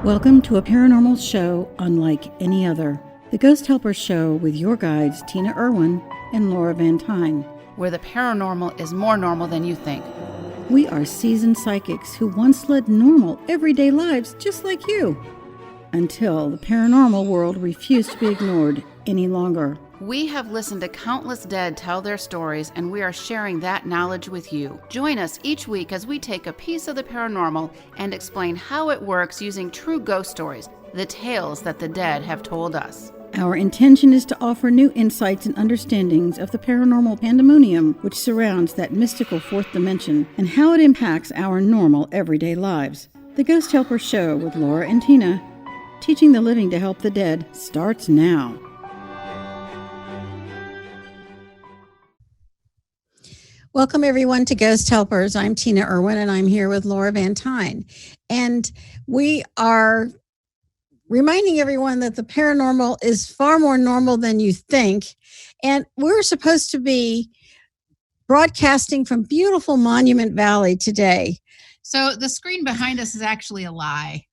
Welcome to a paranormal show unlike any other. The Ghost Helper Show with your guides Tina Irwin and Laura Van Tyne. Where the paranormal is more normal than you think. We are seasoned psychics who once led normal, everyday lives just like you. Until the paranormal world refused to be ignored any longer. We have listened to countless dead tell their stories, and we are sharing that knowledge with you. Join us each week as we take a piece of the paranormal and explain how it works using true ghost stories, the tales that the dead have told us. Our intention is to offer new insights and understandings of the paranormal pandemonium which surrounds that mystical fourth dimension and how it impacts our normal everyday lives. The Ghost Helper Show with Laura and Tina, teaching the living to help the dead, starts now. Welcome, everyone, to Ghost Helpers. I'm Tina Irwin, and I'm here with Laura Van Tyne. And we are reminding everyone that the paranormal is far more normal than you think. And we're supposed to be broadcasting from beautiful Monument Valley today. So the screen behind us is actually a lie.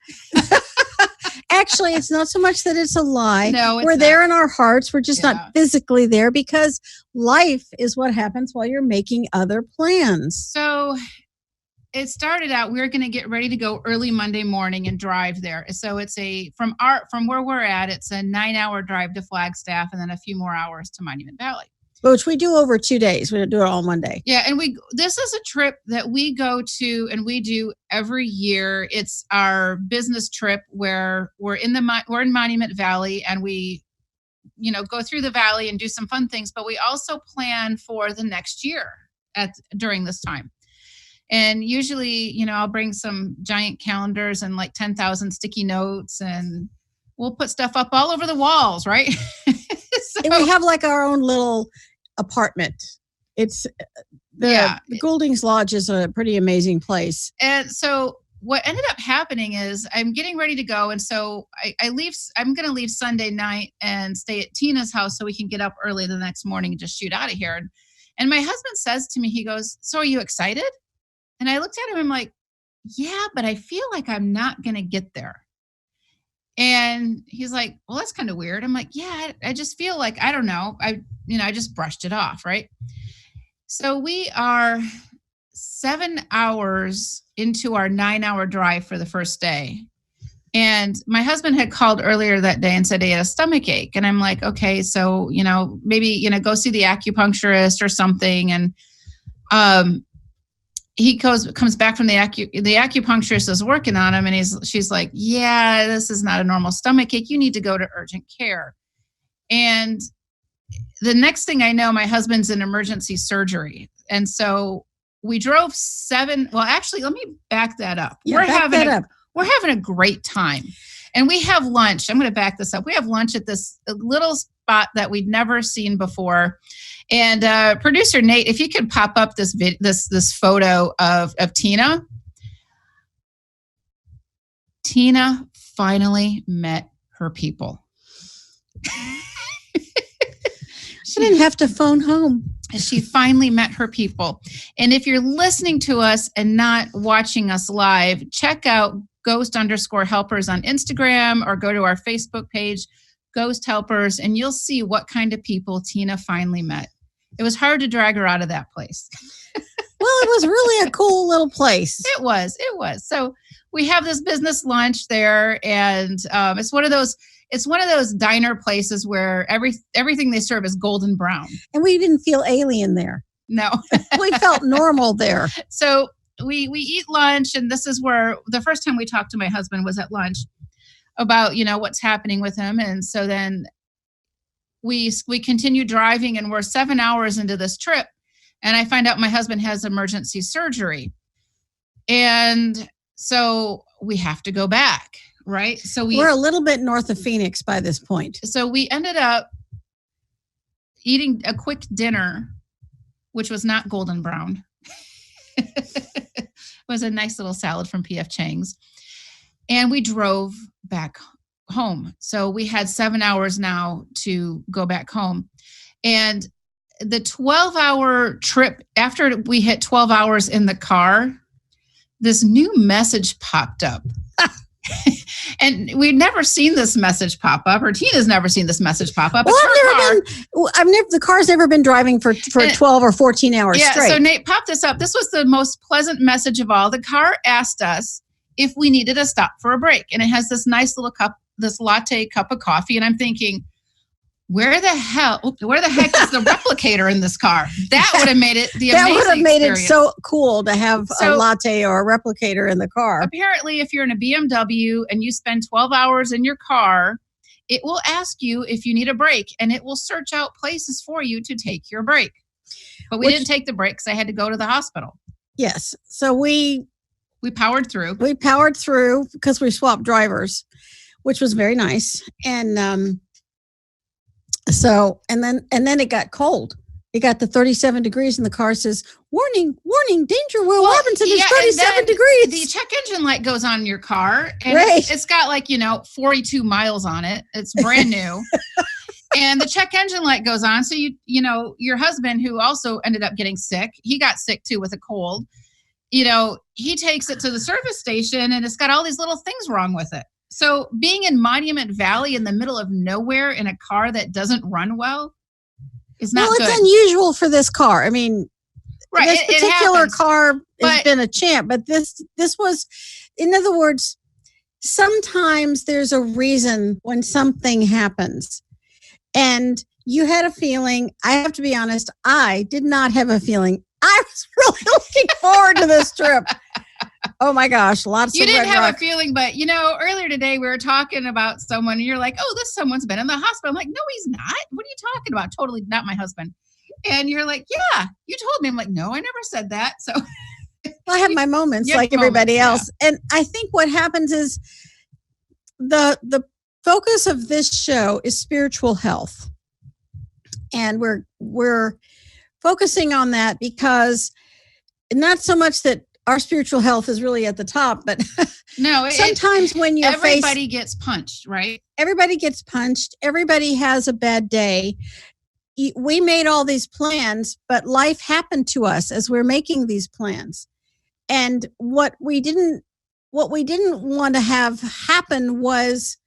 Actually, it's not so much that it's a lie. No, we're there in our hearts. We're just not physically there because life is what happens while you're making other plans. So it started out, we were going to get ready to go early Monday morning and drive there. So it's from where we're at, it's a 9-hour drive to Flagstaff and then a few more hours to Monument Valley. Which we do over 2 days. We don't do it all one day. Yeah, and this is a trip that we go to and we do every year. It's our business trip where we're in Monument Valley and we, go through the valley and do some fun things. But we also plan for the next year during this time. And usually, I'll bring some giant calendars and like 10,000 sticky notes, and we'll put stuff up all over the walls, right? And we have like our own little apartment. It's the Goulding's Lodge is a pretty amazing place. And so what ended up happening is I'm getting ready to go. And so I leave. I'm going to leave Sunday night and stay at Tina's house so we can get up early the next morning and just shoot out of here. And my husband says to me, he goes, "So are you excited?" And I looked at him, I'm like, "Yeah, but I feel like I'm not going to get there." And he's like, "Well, that's kind of weird." I'm like, "Yeah, I just feel like, I don't know. I just brushed it off." Right. So we are 7 hours into our 9-hour drive for the first day. And my husband had called earlier that day and said he had a stomach ache. And I'm like, okay, so, maybe, go see the acupuncturist or something. And, he comes back from the acupuncturist is working on him, and she's like, "Yeah, this is not a normal stomach ache. You need to go to urgent care." And the next thing I know, my husband's in emergency surgery. And so we drove actually, let me back that up. Yeah, We're having a great time. And we have lunch. I'm going to back this up. We have lunch at this little spot that we'd never seen before. And producer Nate, if you could pop up this photo of Tina. Tina finally met her people. She didn't have to phone home. She finally met her people. And if you're listening to us and not watching us live, check out Ghost_Helpers on Instagram or go to our Facebook page, Ghost Helpers, and you'll see what kind of people Tina finally met. It was hard to drag her out of that place. Well, it was really a cool little place. It was. So we have this business lunch there, and it's one of those diner places where everything they serve is golden brown. And we didn't feel alien there. No. We felt normal there. So we eat lunch, and this is where the first time we talked to my husband was at lunch about, what's happening with him. And so then we continue driving, and we're 7 hours into this trip, and I find out my husband has emergency surgery. And so we have to go back, right? So we're a little bit north of Phoenix by this point. So we ended up eating a quick dinner, which was not golden brown. It was a nice little salad from P.F. Chang's. And we drove back home. So we had 7 hours now to go back home. And the 12-hour trip, after we hit 12 hours in the car, this new message popped up. And we'd never seen this message pop up, or Tina's never seen this message pop up. Well, the car's never been driving for 12 or 14 hours straight. So Nate popped this up. This was the most pleasant message of all. The car asked us if we needed to stop for a break. And it has this nice little cup, this latte cup of coffee. And I'm thinking, where the heck is the replicator in this car? That would have made it that would have made experience. It so cool to have a latte or a replicator in the car. Apparently, if you're in a BMW and you spend 12 hours in your car, it will ask you if you need a break, and it will search out places for you to take your break. But we didn't take the break because I had to go to the hospital. Yes. So we powered through. We powered through because we swapped drivers, which was very nice. And and then it got cold. It got to 37 degrees and the car says, warning, danger, Will Robinson is 37 degrees. The check engine light goes on in your car and right. It's got 42 miles on it. It's brand new. And the check engine light goes on. So your husband, who also ended up getting sick, he got sick too with a cold. He takes it to the service station and it's got all these little things wrong with it. So being in Monument Valley in the middle of nowhere in a car that doesn't run well is not good. Well, it's unusual for this car. I mean, right, this particular car has been a champ, but this was, in other words, sometimes there's a reason when something happens. And you had a feeling. I have to be honest, I did not have a feeling. I was really looking forward to this trip. Oh my gosh, lots of red rock. You didn't have a feeling, but earlier today we were talking about someone and you're like, oh, someone's been in the hospital. I'm like, no, he's not. What are you talking about? Totally not my husband. And you're like, yeah, you told me. I'm like, no, I never said that. So I have my moments like everybody else. Yeah. And I think what happens is the focus of this show is spiritual health. And we're focusing on that because not so much that our spiritual health is really at the top, but no, sometimes when you're everybody gets punched, right? Everybody gets punched. Everybody has a bad day. We made all these plans, but life happened to us as we're making these plans. And what we didn't want to have happen was,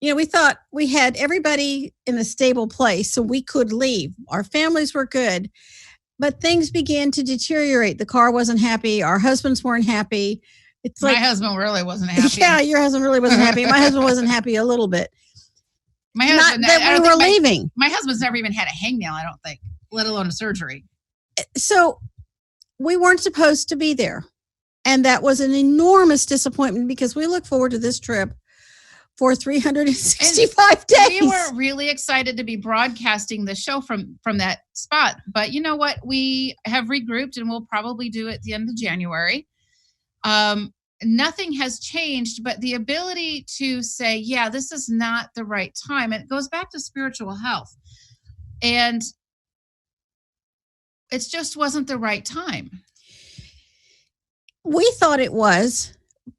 we thought we had everybody in a stable place so we could leave. Our families were good. But things began to deteriorate. The car wasn't happy. Our husbands weren't happy. It's my husband really wasn't happy. Yeah, your husband really wasn't happy. My husband wasn't happy a little bit. My husband, not that we were leaving. My husband's never even had a hangnail, I don't think, let alone a surgery. So we weren't supposed to be there. And that was an enormous disappointment because we look forward to this trip for 365 days. We were really excited to be broadcasting the show from that spot. But you know what? We have regrouped and we'll probably do it at the end of January. Nothing has changed, but the ability to say, yeah, this is not the right time. And it goes back to spiritual health. And it just wasn't the right time. We thought it was,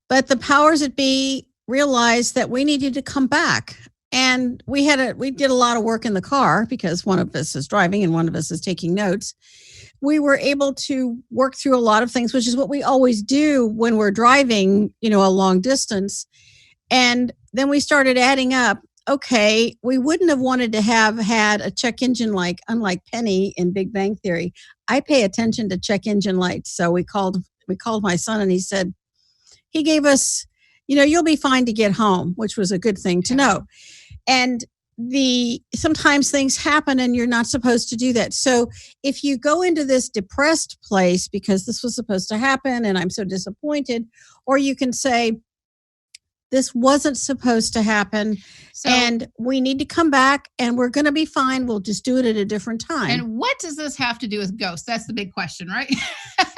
but the powers that be realized that we needed to come back. And we did a lot of work in the car because one of us is driving and one of us is taking notes. We were able to work through a lot of things, which is what we always do when we're driving, a long distance. And then we started adding up, okay, we wouldn't have wanted to have had a check engine light, unlike Penny in Big Bang Theory. I pay attention to check engine lights. So we called my son and he gave us, you'll be fine to get home, which was a good thing to know. And sometimes things happen and you're not supposed to do that. So if you go into this depressed place because this was supposed to happen and I'm so disappointed, or you can say, this wasn't supposed to happen and we need to come back and we're going to be fine. We'll just do it at a different time. And what does this have to do with ghosts? That's the big question, right?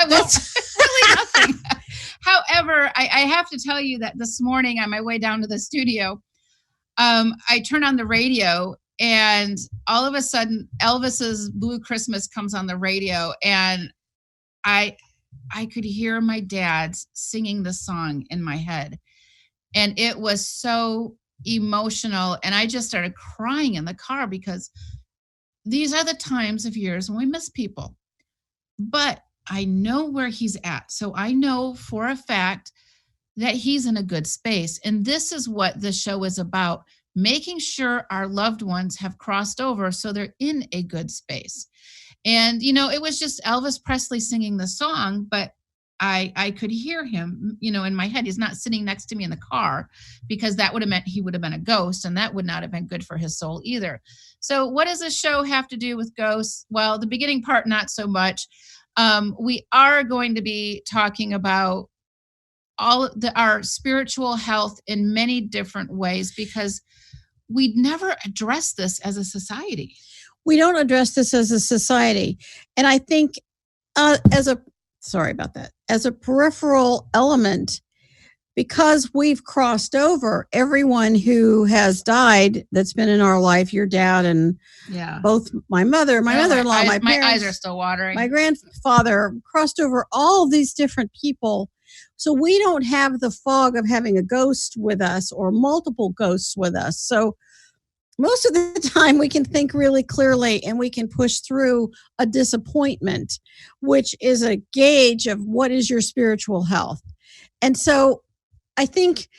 That's really nothing. However, I have to tell you that this morning on my way down to the studio, I turned on the radio and all of a sudden Elvis's Blue Christmas comes on the radio and I could hear my dad singing the song in my head. And it was so emotional. And I just started crying in the car because these are the times of years when we miss people. But I know where he's at. So I know for a fact that he's in a good space. And this is what this show is about, making sure our loved ones have crossed over so they're in a good space. And, it was just Elvis Presley singing the song, but I could hear him, in my head. He's not sitting next to me in the car, because that would have meant he would have been a ghost, and that would not have been good for his soul either. So what does this show have to do with ghosts? Well, the beginning part, not so much. We are going to be talking about our spiritual health in many different ways, because we never address this as a society. We don't address this as a society. And I think sorry about that, as a peripheral element, because we've crossed over everyone who has died that's been in our life, your dad and both my mother, my mother-in-law, my parents. My eyes are still watering. My grandfather crossed over all these different people. So we don't have the fog of having a ghost with us or multiple ghosts with us. So most of the time we can think really clearly, and we can push through a disappointment, which is a gauge of what is your spiritual health. And so I think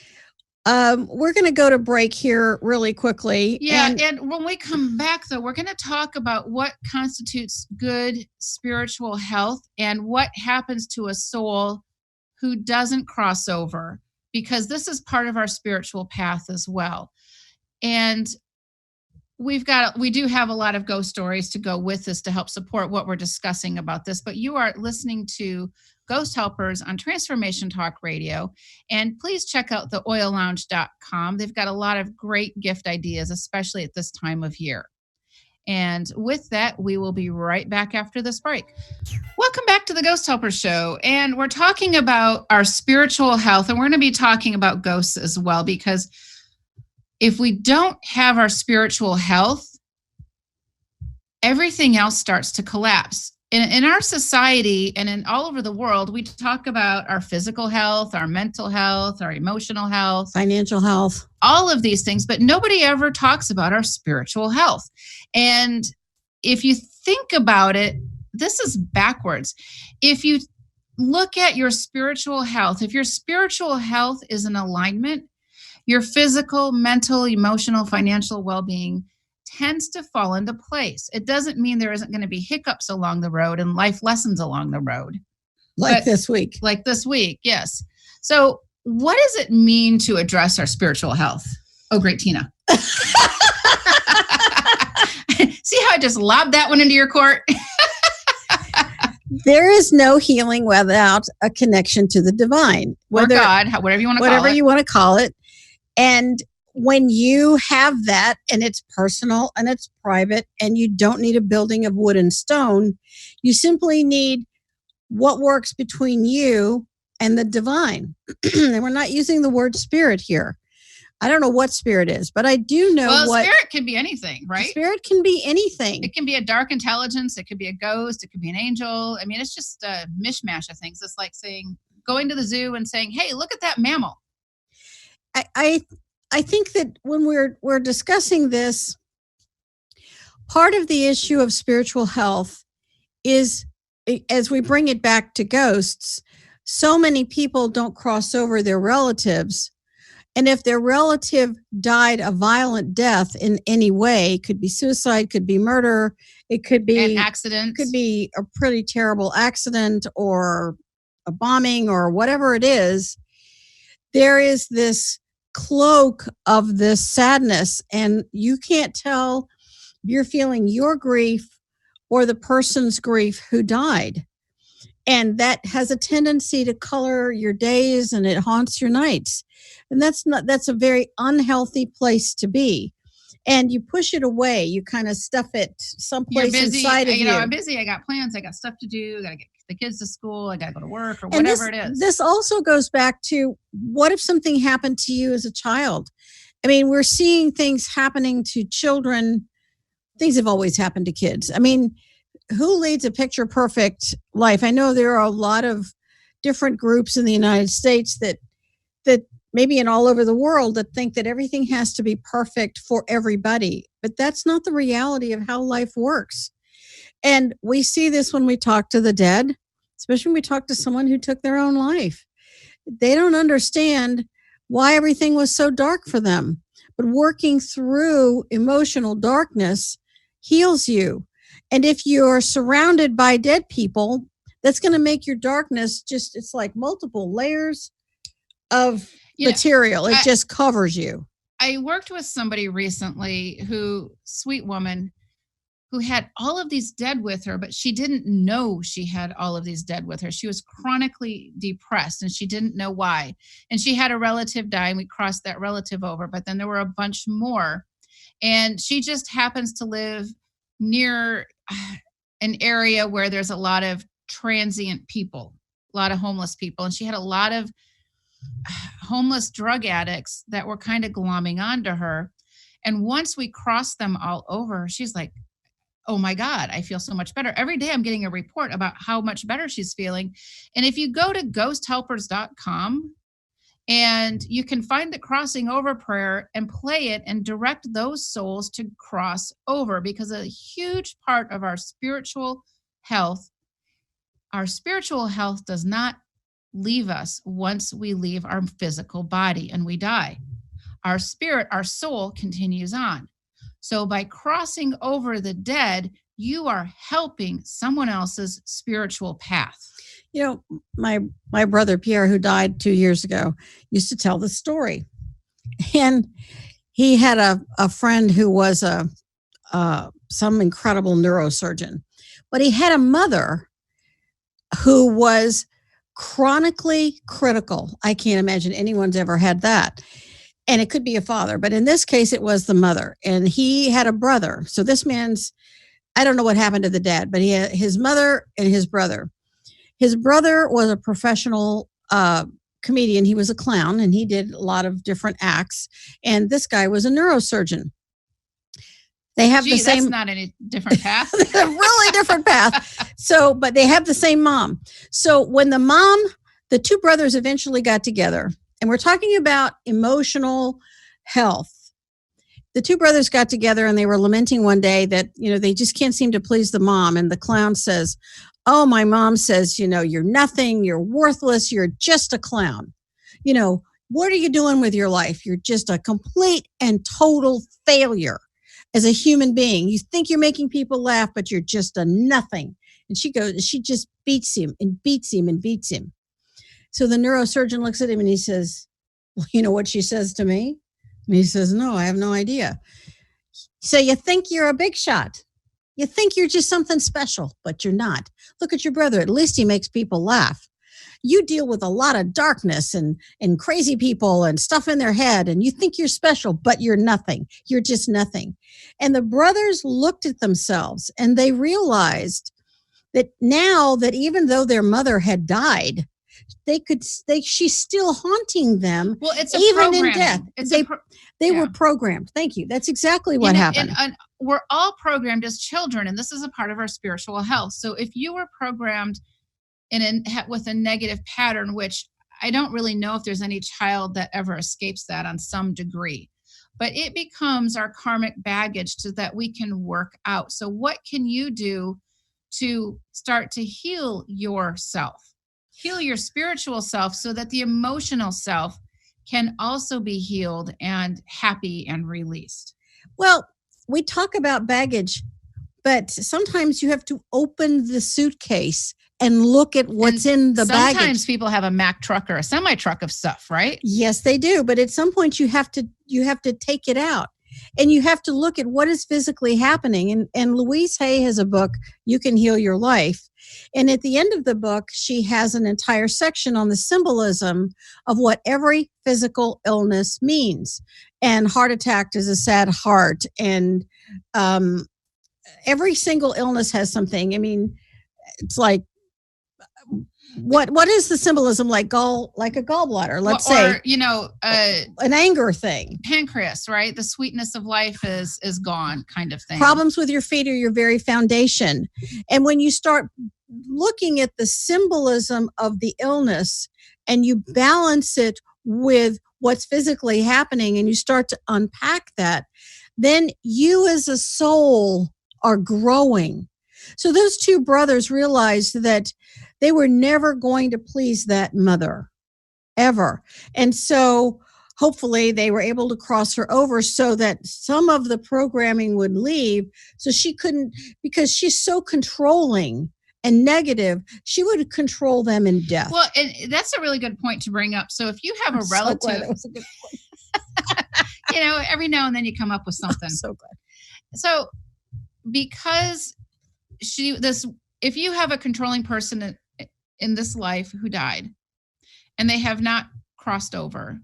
we're going to go to break here really quickly. Yeah, and when we come back, though, we're going to talk about what constitutes good spiritual health and what happens to a soul who doesn't cross over, because this is part of our spiritual path as well. And we do have a lot of ghost stories to go with this to help support what we're discussing about this. But you are listening to Ghost Helpers on Transformation Talk Radio. And please check out theoillounge.com. They've got a lot of great gift ideas, especially at this time of year. And with that, we will be right back after this break. Welcome back to the Ghost Helpers Show. And we're talking about our spiritual health, and we're going to be talking about ghosts as well, because if we don't have our spiritual health, everything else starts to collapse. In our society and in all over the world, we talk about our physical health, our mental health, our emotional health, financial health, all of these things, but nobody ever talks about our spiritual health. And if you think about it, this is backwards. If you look at your spiritual health, if your spiritual health is in alignment, your physical, mental, emotional, financial well-being tends to fall into place. It doesn't mean there isn't going to be hiccups along the road and life lessons along the road. Like this week. Like this week, yes. So what does it mean to address our spiritual health? Oh, great, Tina. See how I just lobbed that one into your court? There is no healing without a connection to the divine. Or God, whatever you want to call it. Whatever you want to call it. And when you have that, and it's personal and it's private, and you don't need a building of wood and stone, you simply need what works between you and the divine. And we're not using the word spirit here. I don't know what spirit is, but I do know spirit can be anything, right? Spirit can be anything. It can be a dark intelligence. It could be a ghost. It could be an angel. I mean, it's just a mishmash of things. It's like going to the zoo and saying, hey, look at that mammal. I think that when we're discussing this, part of the issue of spiritual health is, as we bring it back to ghosts, so many people don't cross over their relatives. And if their relative died a violent death in any way, could be suicide, could be murder, it could be an accident, could be a pretty terrible accident or a bombing or whatever it is, there is this cloak of this sadness, and you can't tell if you're feeling your grief or the person's grief who died. And that has a tendency to color your days, and it haunts your nights. And that's a very unhealthy place to be. And you push it away. You kind of stuff it someplace inside of you. I'm busy. I got plans. I got stuff to do. I got to get the kids to school. I got to go to work or whatever it is. This also goes back to, what if something happened to you as a child? I mean, we're seeing things happening to children. Things have always happened to kids. I mean, who leads a picture perfect life? I know there are a lot of different groups in the United States that maybe in all over the world, that think that everything has to be perfect for everybody. But that's not the reality of how life works. And we see this when we talk to the dead, especially when we talk to someone who took their own life. They don't understand why everything was so dark for them. But working through emotional darkness heals you. And if you're surrounded by dead people, that's going to make your darkness just, it's like multiple layers of material. It just covers you. I worked with somebody recently sweet woman, who had all of these dead with her, but she didn't know she had all of these dead with her. She was chronically depressed and she didn't know why. And she had a relative die, and we crossed that relative over, but then there were a bunch more. And she just happens to live near an area where there's a lot of transient people, a lot of homeless people. And she had a lot of homeless drug addicts that were kind of glomming onto her. And once we crossed them all over, she's like, oh my God, I feel so much better. Every day I'm getting a report about how much better she's feeling. And if you go to ghosthelpers.com, and you can find the crossing over prayer and play it and direct those souls to cross over, because a huge part of our spiritual health does not leave us once we leave our physical body and we die. Our spirit, our soul continues on. So by crossing over the dead, you are helping someone else's spiritual path. You know, my brother Pierre, who died 2 years ago, used to tell the story. And he had a friend who was some incredible neurosurgeon. But he had a mother who was chronically critical. I can't imagine anyone's ever had that. And it could be a father, but in this case, it was the mother. And he had a brother. So this man's, I don't know what happened to the dad, but he had his mother and his brother. His brother was a professional comedian. He was a clown, and he did a lot of different acts. And this guy was a neurosurgeon. They have the same. That's not any different path. A really different path. So, but they have the same mom. So when the two brothers eventually got together, and we're talking about emotional health. The two brothers got together and they were lamenting one day that, they just can't seem to please the mom. And the clown says, oh, my mom says, you're nothing, you're worthless, you're just a clown. What are you doing with your life? You're just a complete and total failure as a human being. You think you're making people laugh, but you're just a nothing. And she just beats him and beats him and beats him. So the neurosurgeon looks at him and he says, well, you know what she says to me? And he says, no, I have no idea. So you think you're a big shot. You think you're just something special, but you're not. Look at your brother. At least he makes people laugh. You deal with a lot of darkness and crazy people and stuff in their head, and you think you're special, but you're nothing. You're just nothing. And the brothers looked at themselves and they realized that now that even though their mother had died, she's still haunting them. Well, it's even in death. They Yeah. were programmed. Thank you. That's exactly what happened. And we're all programmed as children, and this is a part of our spiritual health. So if you were programmed with a negative pattern, which I don't really know if there's any child that ever escapes that on some degree, but it becomes our karmic baggage so that we can work out. So what can you do to start to heal yourself? Heal your spiritual self so that the emotional self can also be healed and happy and released. Well, we talk about baggage, but sometimes you have to open the suitcase and look at what's in the baggage. Sometimes people have a Mack truck or a semi truck of stuff, right? Yes, they do. But at some point you have to take it out. And you have to look at what is physically happening. And Louise Hay has a book, You Can Heal Your Life. And at the end of the book, she has an entire section on the symbolism of what every physical illness means. And heart attack is a sad heart. And every single illness has something. I mean, it's like, what is the symbolism like a gallbladder, let's say, an anger thing, pancreas, right? The sweetness of life is gone, kind of thing. Problems with your feet are your very foundation. And when you start looking at the symbolism of the illness and you balance it with what's physically happening and you start to unpack that, then you as a soul are growing. So those two brothers realized that they were never going to please that mother ever. And so hopefully they were able to cross her over so that some of the programming would leave. So she couldn't, because she's so controlling and negative, she would control them in death. Well, and that's a really good point to bring up. So if you have a relative, So glad that was a good point. Every now and then you come up with something. I'm so glad. So because if you have a controlling person in this life who died and they have not crossed over,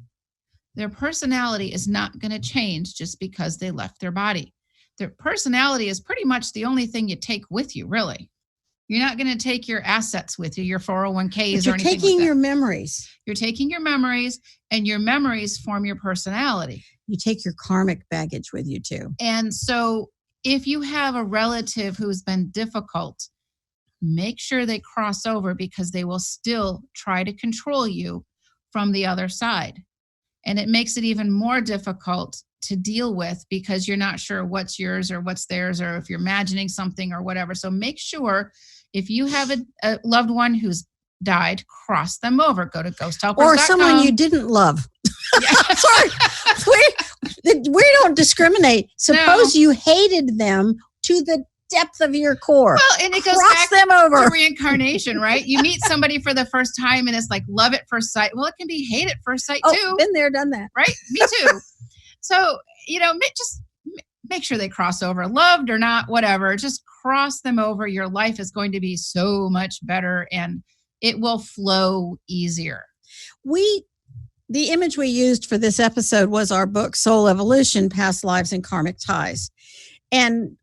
their personality is not going to change just because they left their body. Their personality is pretty much the only thing you take with you, really. You're not going to take your assets with you, your 401ks But or you're anything taking like that. your memories. You're taking your memories, and your memories form your personality. You take your karmic baggage with you too. And so if you have a relative who's been difficult, make sure they cross over, because they will still try to control you from the other side. And it makes it even more difficult to deal with, because you're not sure what's yours or what's theirs, or if you're imagining something or whatever. So make sure, if you have a loved one who's died, cross them over. Go to ghosthelpers.com. Or someone you didn't love. Yeah. Sorry. We don't discriminate. Suppose you hated them to the depth of your core. Well, and it goes Cross back them over. to reincarnation, right? You meet somebody for the first time and it's like love at first sight. Well, it can be hate at first sight too. Been there, done that. Right? Me too. So, just make sure they cross over, loved or not, whatever. Just cross them over. Your life is going to be so much better and it will flow easier. The image we used for this episode was our book, Soul Evolution, Past Lives and Karmic Ties. And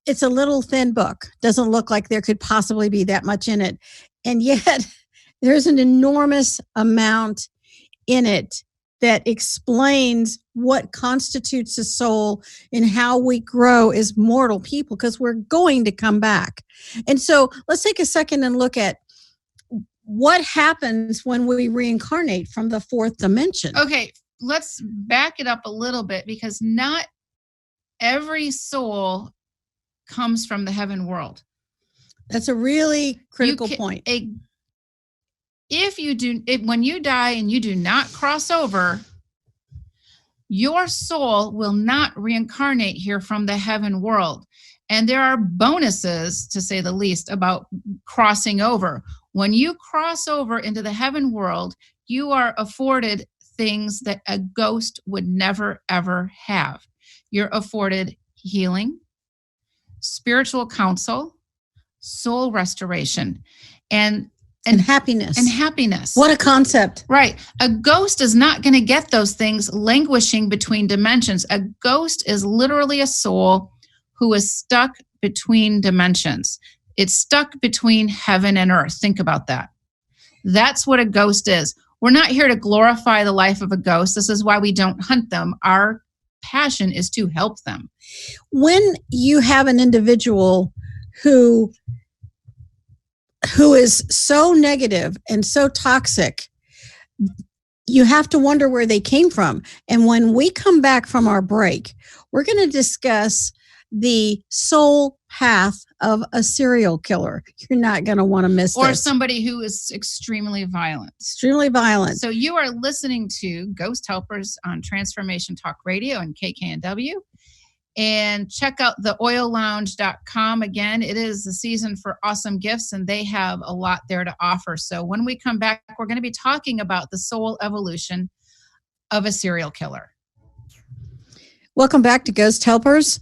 it's a little thin book. Doesn't look like there could possibly be that much in it. And yet there's an enormous amount in it that explains what constitutes a soul and how we grow as mortal people, because we're going to come back. And so let's take a second and look at what happens when we reincarnate from the fourth dimension. Okay, let's back it up a little bit, because not every soul comes from the heaven world. That's a really critical point. When you die and you do not cross over, your soul will not reincarnate here from the heaven world. And there are bonuses, to say the least, about crossing over. When you cross over into the heaven world, you are afforded things that a ghost would never, ever have. You're afforded healing, spiritual counsel, soul restoration, and happiness. And happiness. What a concept. Right. A ghost is not going to get those things languishing between dimensions. A ghost is literally a soul who is stuck between dimensions. It's stuck between heaven and earth. Think about that. That's what a ghost is. We're not here to glorify the life of a ghost. This is why we don't hunt them. Our passion is to help them. When you have an individual who is so negative and so toxic, you have to wonder where they came from. And when we come back from our break, we're going to discuss the soul path of a serial killer. You're not going to want to miss Or this. somebody who is extremely violent. Extremely violent. So you are listening to Ghost Helpers on Transformation Talk Radio and KKNW. And check out theoillounge.com. Again, it is the season for awesome gifts, and they have a lot there to offer. So when we come back, we're going to be talking about the soul evolution of a serial killer. Welcome back to Ghost Helpers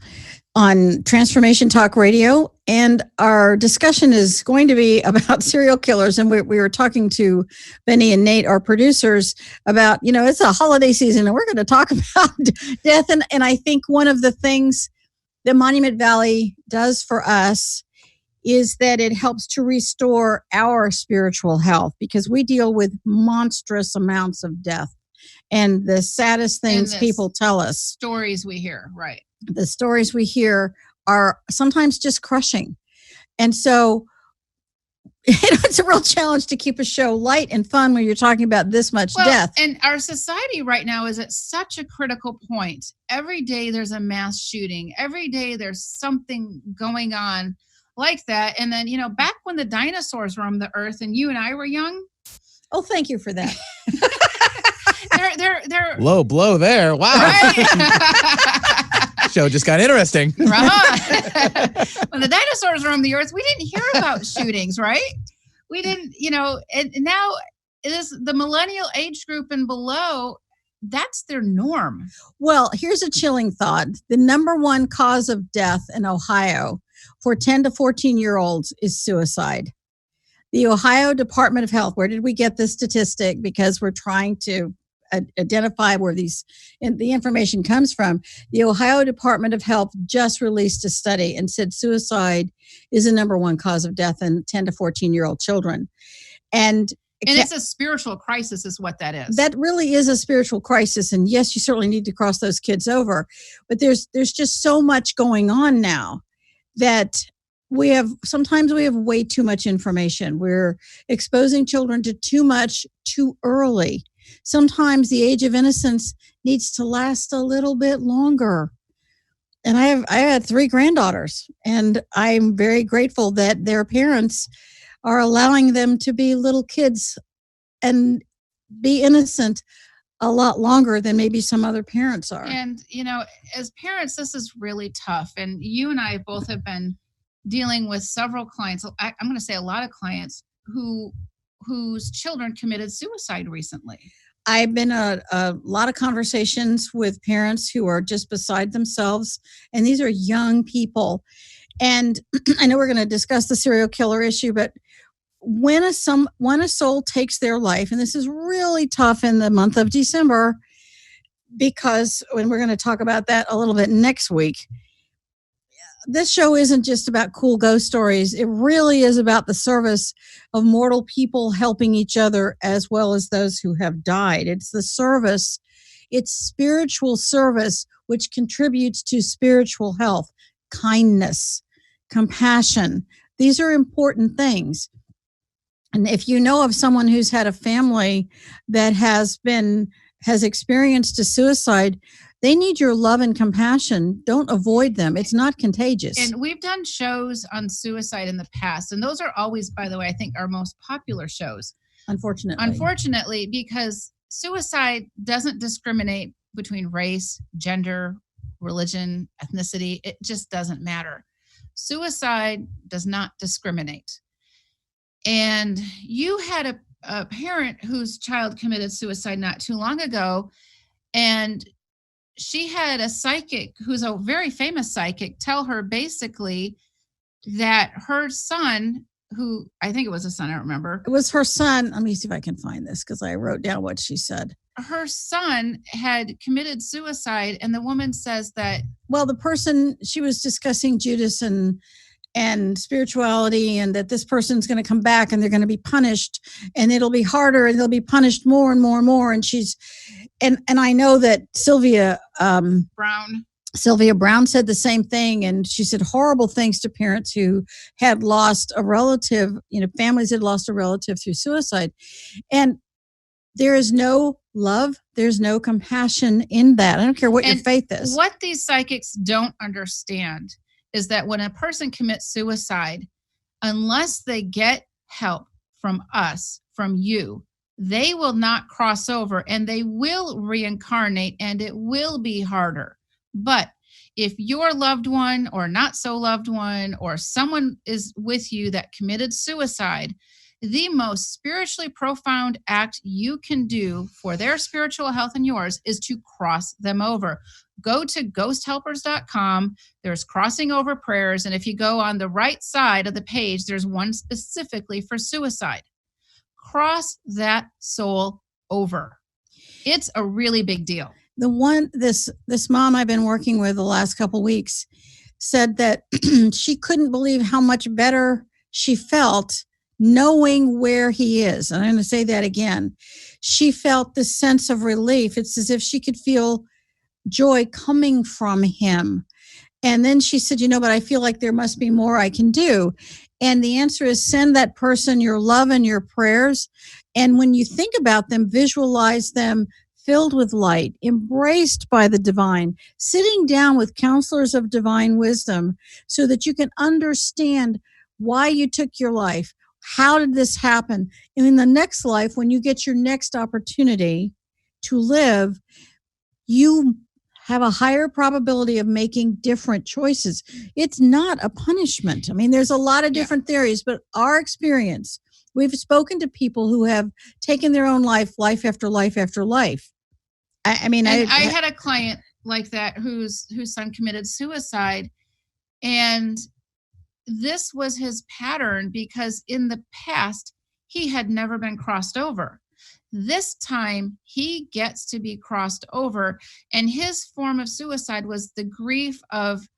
on Transformation Talk Radio. And our discussion is going to be about serial killers. And we were talking to Benny and Nate, our producers, about, it's a holiday season and we're going to talk about death. And I think one of the things that Monument Valley does for us is that it helps to restore our spiritual health, because we deal with monstrous amounts of death. And the saddest things people tell us. Stories we hear, right. The stories we hear are sometimes just crushing. And so it's a real challenge to keep a show light and fun when you're talking about this much death. And our society right now is at such a critical point. Every day there's a mass shooting. Every day there's something going on like that. And then, back when the dinosaurs roamed the earth and you and I were young. Oh, thank you for that. they're low blow there. Wow. Right? Show just got interesting. Right. When the dinosaurs roamed the earth, we didn't hear about shootings, right? We didn't, and now it is the millennial age group and below, that's their norm. Well, here's a chilling thought. The number one cause of death in Ohio for 10 to 14-year-olds is suicide. The Ohio Department of Health, where did we get this statistic? Because we're trying to identify where the information comes from. The Ohio Department of Health just released a study and said suicide is the number one cause of death in 10 to 14-year-old children. And it's a spiritual crisis is what that is. That really is a spiritual crisis. And yes, you certainly need to cross those kids over. But there's just so much going on now that sometimes we have way too much information. We're exposing children to too much too early. Sometimes the age of innocence needs to last a little bit longer. And I had 3 granddaughters, and I'm very grateful that their parents are allowing them to be little kids and be innocent a lot longer than maybe some other parents are. And, as parents, this is really tough. And you and I both have been dealing with several clients. I'm going to say a lot of clients whose children committed suicide recently. I've been a lot of conversations with parents who are just beside themselves, and these are young people. And I know we're going to discuss the serial killer issue, but when a soul takes their life, and this is really tough in the month of December, because when we're going to talk about that a little bit next week, this show isn't just about cool ghost stories. It really is about the service of mortal people helping each other as well as those who have died. It's the service, it's spiritual service, which contributes to spiritual health, kindness, compassion. These are important things. And if you know of someone who's had a family that has experienced a suicide, they need your love and compassion. Don't avoid them. It's not contagious. And we've done shows on suicide in the past. And those are always, by the way, I think our most popular shows. Unfortunately, because suicide doesn't discriminate between race, gender, religion, ethnicity. It just doesn't matter. Suicide does not discriminate. And you had a parent whose child committed suicide not too long ago. And she had a psychic who's a very famous psychic tell her basically that her son, who I think it was a son, I don't remember. It was her son. Let me see if I can find this because I wrote down what she said. Her son had committed suicide, and the woman says that. Well, the person, she was discussing Judas and spirituality, and that this person's going to come back and they're going to be punished, and it'll be harder, and they'll be punished more and more and more. And and I know that Sylvia Brown said the same thing, and she said horrible things to parents who had lost a relative, families had lost a relative through suicide. And there is no love, there's no compassion in that. I don't care what your faith is. What these psychics don't understand is that when a person commits suicide, unless they get help from us, from you, they will not cross over, and they will reincarnate, and it will be harder. But if your loved one or not so loved one or someone is with you that committed suicide, the most spiritually profound act you can do for their spiritual health and yours is to cross them over. Go to ghosthelpers.com. There's crossing over prayers. And if you go on the right side of the page, there's one specifically for suicide. Cross that soul over. It's a really big deal. This mom I've been working with the last couple of weeks said that she couldn't believe how much better she felt knowing where he is. And I'm going to say that again. She felt this sense of relief. It's as if she could feel joy coming from him. And then she said, but I feel like there must be more I can do. And the answer is send that person your love and your prayers. And when you think about them, visualize them filled with light, embraced by the divine, sitting down with counselors of divine wisdom so that you can understand why you took your life. How did this happen? And in the next life, when you get your next opportunity to live, you have a higher probability of making different choices. It's not a punishment. I mean, there's a lot of different theories, but our experience, we've spoken to people who have taken their own life after life after life. I mean, I had a client like that whose son committed suicide, and this was his pattern because in the past he had never been crossed over. This time he gets to be crossed over, and his form of suicide was the grief of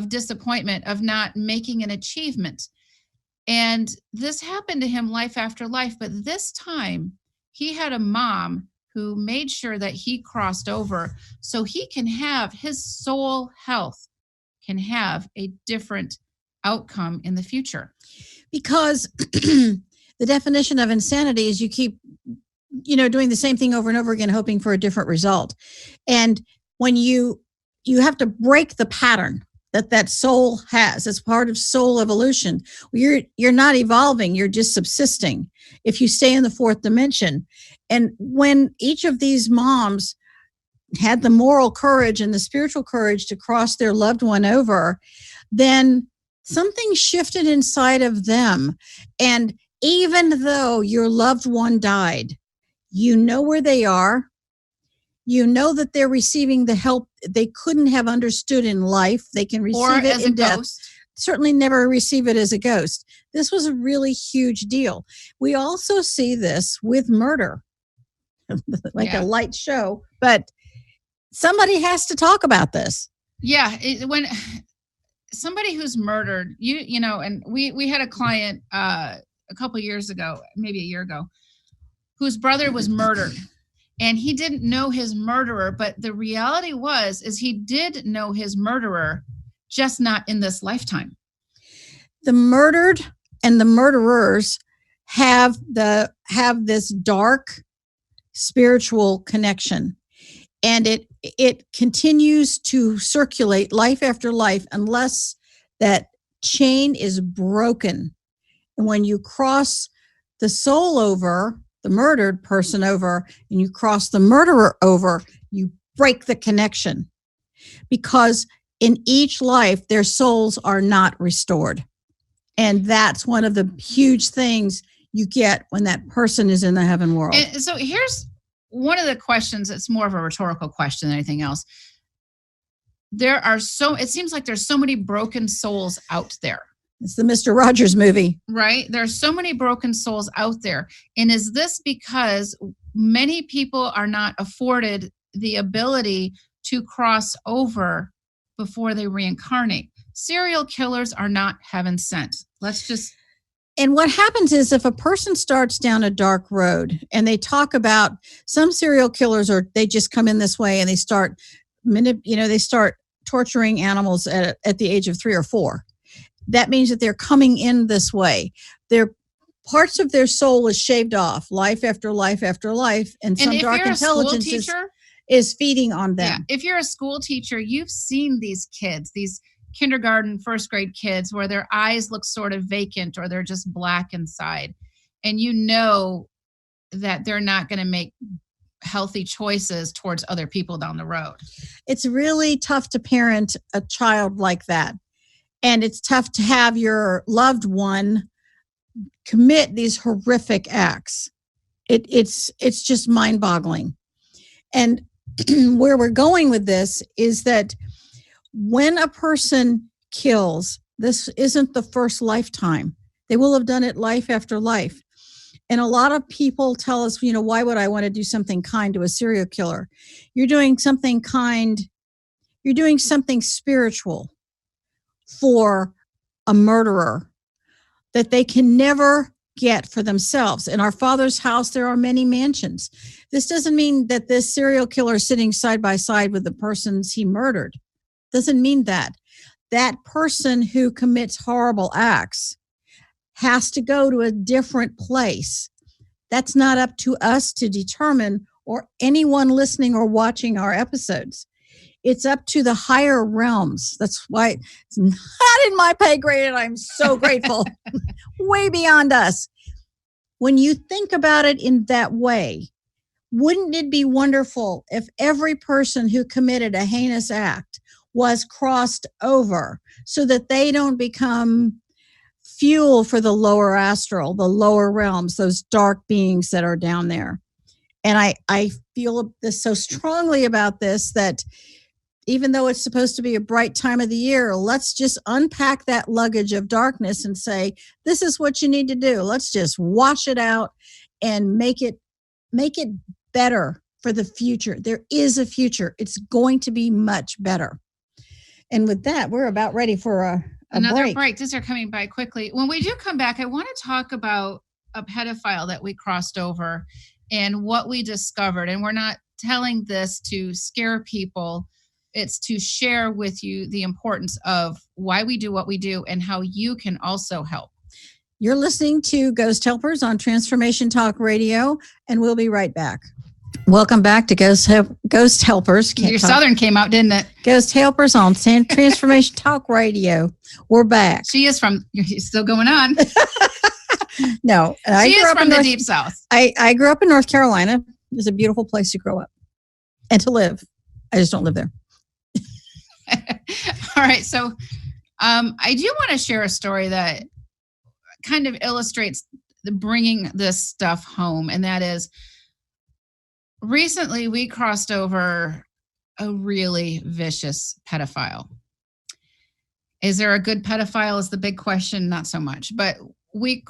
disappointment, of not making an achievement. And this happened to him life after life, but this time he had a mom who made sure that he crossed over so he can have his soul health, can have a different outcome in the future. Because the definition of insanity is you keep doing the same thing over and over again, hoping for a different result. And when you have to break the pattern that soul has as part of soul evolution, you're not evolving, you're just subsisting if you stay in the fourth dimension. And when each of these moms had the moral courage and the spiritual courage to cross their loved one over, then something shifted inside of them. And even though your loved one died, you know where they are. You know that they're receiving the help they couldn't have understood in life. They can receive it in death. Certainly never receive it as a ghost. This was a really huge deal. We also see this with murder, like a light show, but somebody has to talk about this. Yeah, when somebody who's murdered, and we had a client a couple years ago, maybe a year ago, whose brother was murdered. And he didn't know his murderer, but the reality is he did know his murderer, just not in this lifetime. The murdered and the murderers have this dark spiritual connection, and it continues to circulate life after life unless that chain is broken. And when you cross the soul over, the murdered person over, and you cross the murderer over, you break the connection, because in each life their souls are not restored. And that's one of the huge things you get when that person is in the heaven world. And so here's one of the questions. It's more of a rhetorical question than anything else. It seems like there's so many broken souls out there. It's the Mr. Rogers movie. Right? There are so many broken souls out there. And is this because many people are not afforded the ability to cross over before they reincarnate? Serial killers are not heaven sent. And what happens is if a person starts down a dark road and they talk about some serial killers, or they just come in this way and they start torturing animals at the age of 3 or 4. That means that they're coming in this way. Their parts of their soul is shaved off, life after life after life, and some dark intelligence is feeding on them. Yeah, if you're a school teacher, you've seen these kids, these kindergarten, first grade kids, where their eyes look sort of vacant or they're just black inside. And you know that they're not going to make healthy choices towards other people down the road. It's really tough to parent a child like that. And it's tough to have your loved one commit these horrific acts. It's just mind-boggling. And where we're going with this is that when a person kills, this isn't the first lifetime. They will have done it life after life. And a lot of people tell us, why would I want to do something kind to a serial killer? You're doing something kind. You're doing something spiritual for a murderer that they can never get for themselves. In our Father's house, there are many mansions. This doesn't mean that this serial killer is sitting side by side with the persons he murdered. Doesn't mean that. That person who commits horrible acts has to go to a different place. That's not up to us to determine, or anyone listening or watching our episodes. It's up to the higher realms. That's why it's not in my pay grade, and I'm so grateful. Way beyond us. When you think about it in that way, wouldn't it be wonderful if every person who committed a heinous act was crossed over so that they don't become fuel for the lower astral, the lower realms, those dark beings that are down there? And I feel this so strongly about this, that even though it's supposed to be a bright time of the year, let's just unpack that luggage of darkness and say, this is what you need to do. Let's just wash it out and make it better for the future. There is a future. It's going to be much better. And with that, we're about ready for another break. These are coming by quickly. When we do come back, I want to talk about a pedophile that we crossed over and what we discovered. And we're not telling this to scare people. It's to share with you the importance of why we do what we do and how you can also help. You're listening to Ghost Helpers on Transformation Talk Radio, and we'll be right back. Welcome back to Ghost Helpers. Your Southern came out, didn't it? Ghost Helpers on Transformation Talk Radio. We're back. She's still going on. No. She is from the Deep South. I grew up in North Carolina. It's a beautiful place to grow up and to live. I just don't live there. All right. So I do want to share a story that kind of illustrates bringing this stuff home. And that is, recently we crossed over a really vicious pedophile. Is there a good pedophile is the big question? Not so much. But we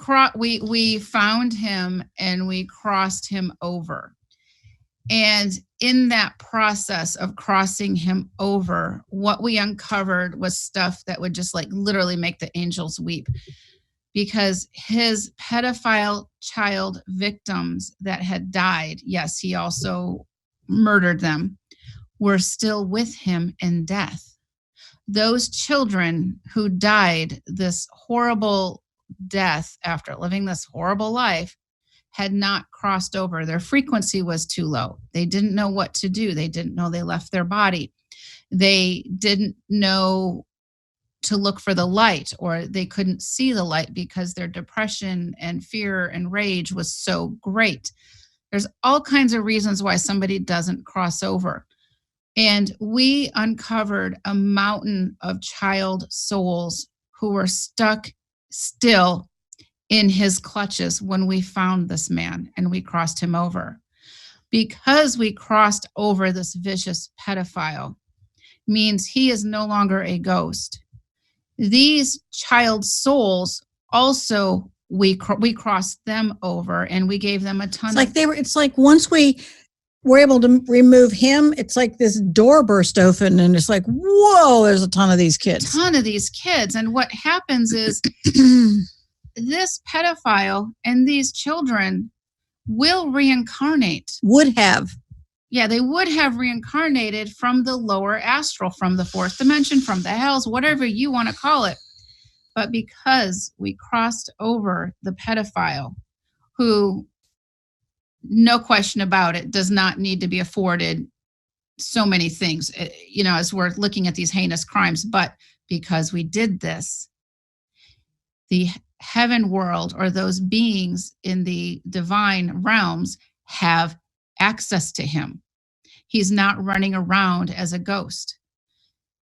found him and we crossed him over. And in that process of crossing him over, what we uncovered was stuff that would just like literally make the angels weep, because his pedophile child victims that had died, yes, he also murdered them, were still with him in death. Those children who died this horrible death after living this horrible life had not crossed over. Their frequency was too low. They didn't know what to do. They didn't know they left their body. They didn't know to look for the light, or they couldn't see the light because their depression and fear and rage was so great. There's all kinds of reasons why somebody doesn't cross over. And we uncovered a mountain of child souls who were stuck still in his clutches when we found this man and we crossed him over. Because we crossed over this vicious pedophile means he is no longer a ghost. These child souls also, we crossed them over and we gave them a ton it's like once we were able to remove him, it's like this door burst open and it's like, whoa, there's a ton of these kids. And what happens is this pedophile and these children will reincarnate. Would have. Yeah, they would have reincarnated from the lower astral, from the fourth dimension, from the hells, whatever you want to call it. But because we crossed over the pedophile, who, no question about it, does not need to be afforded so many things, as we're looking at these heinous crimes, but because we did this, the heaven world, or those beings in the divine realms, have access to him. He's not running around as a ghost.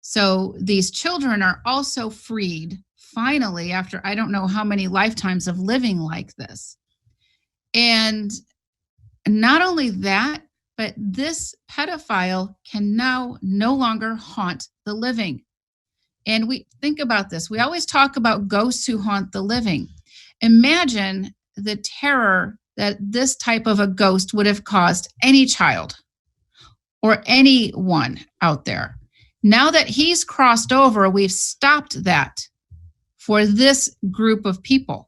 So these children are also freed, finally, after I don't know how many lifetimes of living like this. And not only that, but this pedophile can now no longer haunt the living. And we think about this. We always talk about ghosts who haunt the living. Imagine the terror that this type of a ghost would have caused any child or anyone out there. Now that he's crossed over, we've stopped that for this group of people.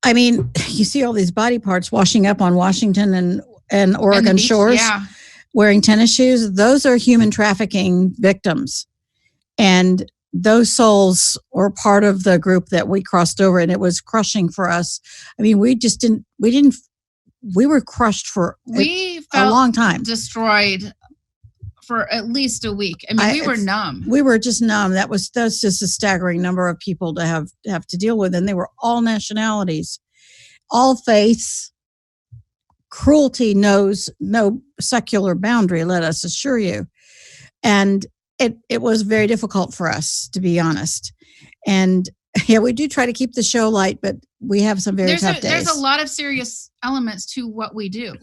I mean, you see all these body parts washing up on Washington and Oregon shores, wearing tennis shoes. Those are human trafficking victims. And those souls were part of the group that we crossed over, and it was crushing for us. I mean, we were crushed for We a felt long time. destroyed for at least a week. I mean, we were numb. We were just numb. That's just a staggering number of people to have to deal with, and they were all nationalities, all faiths. Cruelty knows no secular boundary, let us assure you. And it was very difficult for us, to be honest. And yeah, we do try to keep the show light, but we have some very tough days. There's a lot of serious elements to what we do.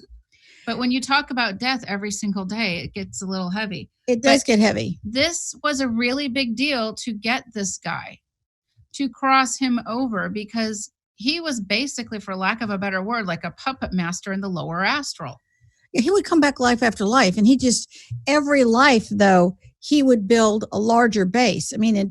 But when you talk about death every single day, it gets a little heavy. It does get heavy. This was a really big deal to get this guy, to cross him over, because he was basically, for lack of a better word, like a puppet master in the lower astral. Yeah, he would come back life after life. And every life, though, he would build a larger base. I mean,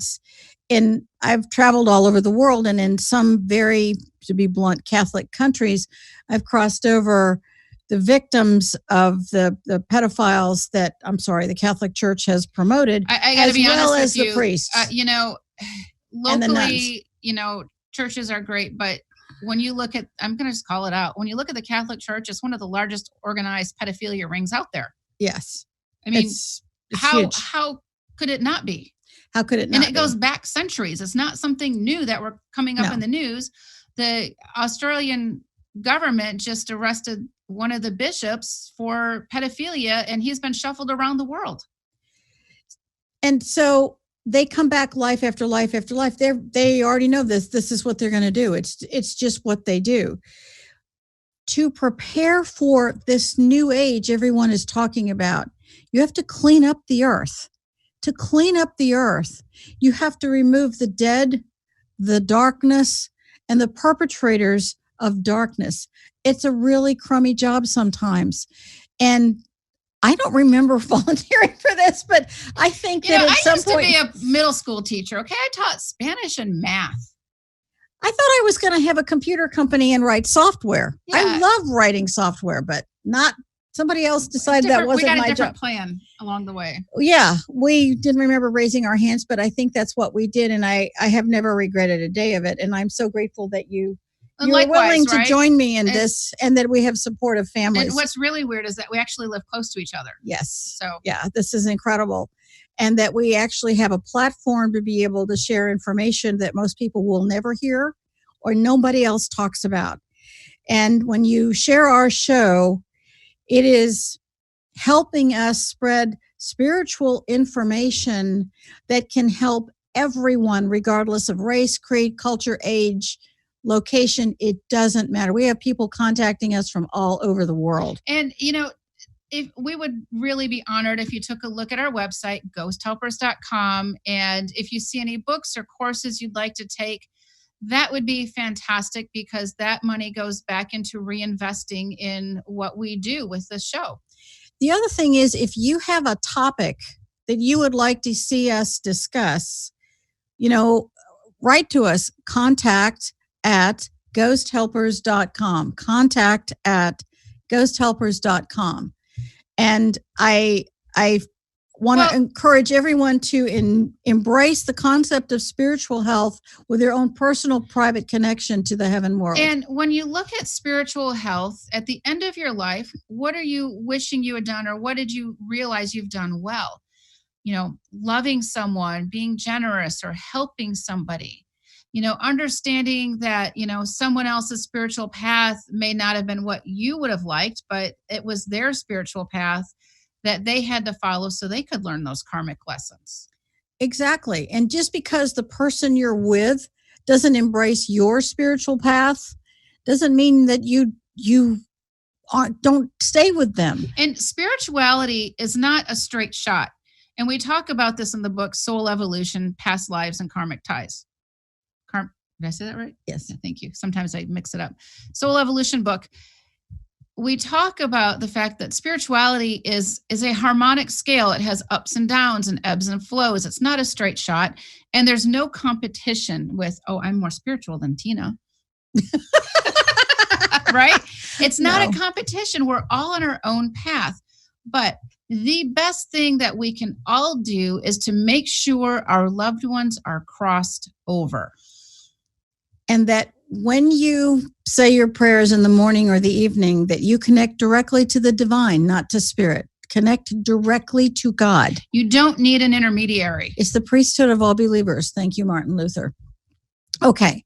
I've traveled all over the world, and in some very, to be blunt, Catholic countries, I've crossed over the victims of the pedophiles that, the Catholic Church has promoted, I got to be honest as with the priests. Locally, churches are great, but when you look at, I'm going to just call it out, when you look at the Catholic Church, it's one of the largest organized pedophilia rings out there. Yes. I mean, it's how could it not be? How could it not And it goes back centuries. It's not something new that we're coming up in the news. The Australian government just arrested one of the bishops for pedophilia, and he's been shuffled around the world. And so they come back life after life after life. They already know this. This is what they're going to do. It's just what they do. To prepare for this new age everyone is talking about, you have to clean up the earth. To clean up the earth, you have to remove the dead, the darkness, and the perpetrators of darkness. It's a really crummy job sometimes. And I don't remember volunteering for this, but I think that at some point... I used to be a middle school teacher, okay? I taught Spanish and math. I thought I was going to have a computer company and write software. Yeah. I love writing software, but not... Somebody else decided that wasn't my job. We got a different plan along the way. Yeah, we didn't remember raising our hands, but I think that's what we did, and I have never regretted a day of it. And I'm so grateful that you were willing to join me in this, and that we have supportive families. And what's really weird is that we actually live close to each other. Yes. So yeah, this is incredible, and that we actually have a platform to be able to share information that most people will never hear or nobody else talks about. And when you share our show, it is helping us spread spiritual information that can help everyone, regardless of race, creed, culture, age, location. It doesn't matter. We have people contacting us from all over the world. And, if we would really be honored if you took a look at our website, ghosthelpers.com. And if you see any books or courses you'd like to take, that would be fantastic, because that money goes back into reinvesting in what we do with the show. The other thing is, if you have a topic that you would like to see us discuss, write to us, contact@ghosthelpers.com, contact@ghosthelpers.com. And I want to encourage everyone to embrace the concept of spiritual health with their own personal, private connection to the heaven world. And when you look at spiritual health, at the end of your life, what are you wishing you had done, or what did you realize you've done well? Loving someone, being generous, or helping somebody. Understanding that, someone else's spiritual path may not have been what you would have liked, but it was their spiritual path that they had to follow so they could learn those karmic lessons. Exactly. And just because the person you're with doesn't embrace your spiritual path doesn't mean that you don't stay with them. And spirituality is not a straight shot. And we talk about this in the book, Soul Evolution, Past Lives and Karmic Ties. Did I say that right? Yes. Yeah, thank you. Sometimes I mix it up. Soul Evolution book. We talk about the fact that spirituality is a harmonic scale. It has ups and downs and ebbs and flows. It's not a straight shot. And there's no competition with, I'm more spiritual than Tina. Right? It's not a competition. We're all on our own path. But the best thing that we can all do is to make sure our loved ones are crossed over. And that when you say your prayers in the morning or the evening, that you connect directly to the divine, not to spirit. Connect directly to God. You don't need an intermediary. It's the priesthood of all believers. Thank you, Martin Luther. Okay.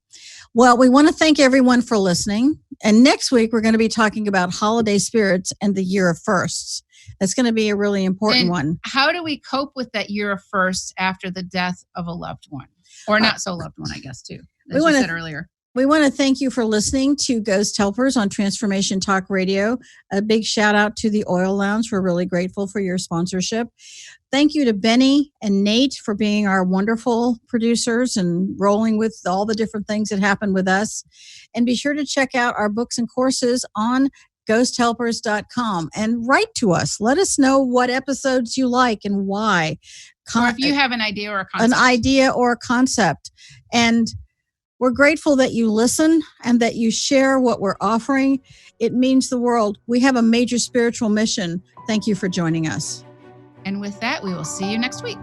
Well, we want to thank everyone for listening. And next week, we're going to be talking about holiday spirits and the year of firsts. That's going to be a really important one. How do we cope with that year of firsts after the death of a loved one? Or not so loved one, I guess, too, as you said earlier. We want to thank you for listening to Ghost Helpers on Transformation Talk Radio. A big shout out to the Oil Lounge. We're really grateful for your sponsorship. Thank you to Benny and Nate for being our wonderful producers and rolling with all the different things that happen with us. And be sure to check out our books and courses on ghosthelpers.com and write to us. Let us know what episodes you like and why. Or if you have an idea or a concept. An idea or a concept. And we're grateful that you listen and that you share what we're offering. It means the world. We have a major spiritual mission. Thank you for joining us. And with that, we will see you next week.